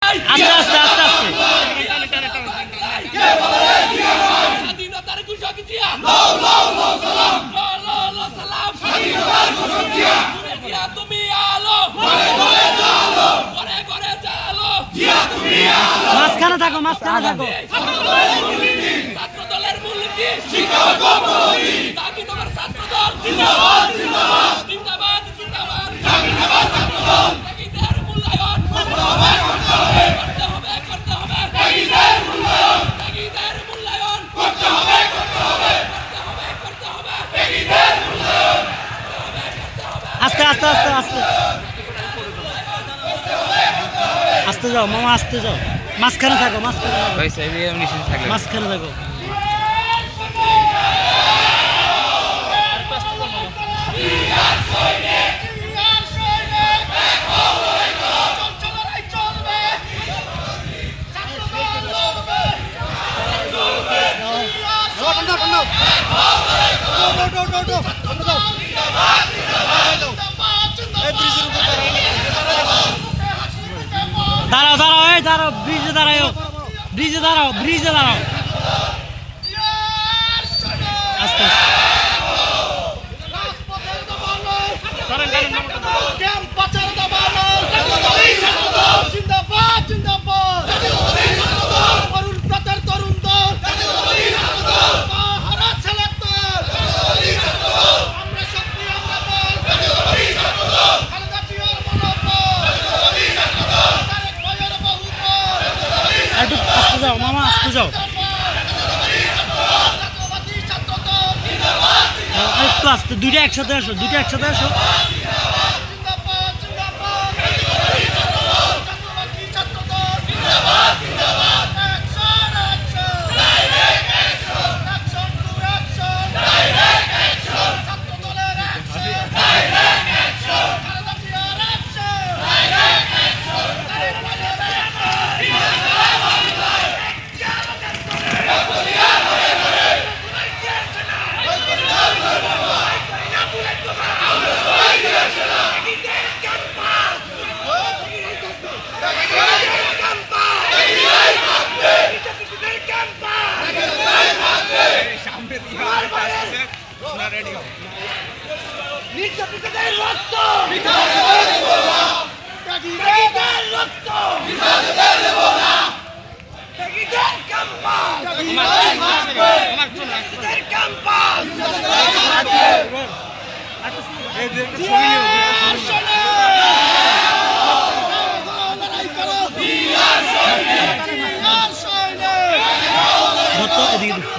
আস্তে আস্তে আস্তে আস্তে স্বাধীনতার ঘোষক জিয়া লাও লাও লাও সালাম লাও লাও লাও সালাম স্বাধীনতার ঘোষক জিয়া জিয়া তুমি আলো ঘরে ঘরে চালো ঘরে ঘরে চালো জিয়া তুমি আলো মাঝখানে থাকো ছাত্র দলের মূলনীতি শিক্ষক প্রহরী দাবি তোমার ছাত্র দল জিন্দাবাদ জিন্দাবাদ জিন্দাবাদ জিন্দাবাদ জিন্দাবাদ ছাত্র দল ত্যাগীদের মূল্যায়ন করতে হবে ত্যাগীদের মূল্যায়ন করতে হবে ত্যাগীদের মূল্যায়ন আস্তে আস্তে আস্তে আস্তে আস্তে যাও মামা আস্তে যাও মাঝখানে থাকো মাঝখানে থাকো দাঁড়াও দাঁড়াও এই দাঁড়াও ব্রিজে দাঁড়াও ব্রিজে দাঁড়াও আস্তে আস্তে যাও মামা আস্তে যাও একটু আস্তে দুইটা একসাথে আসো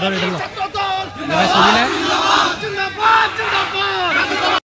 ধরো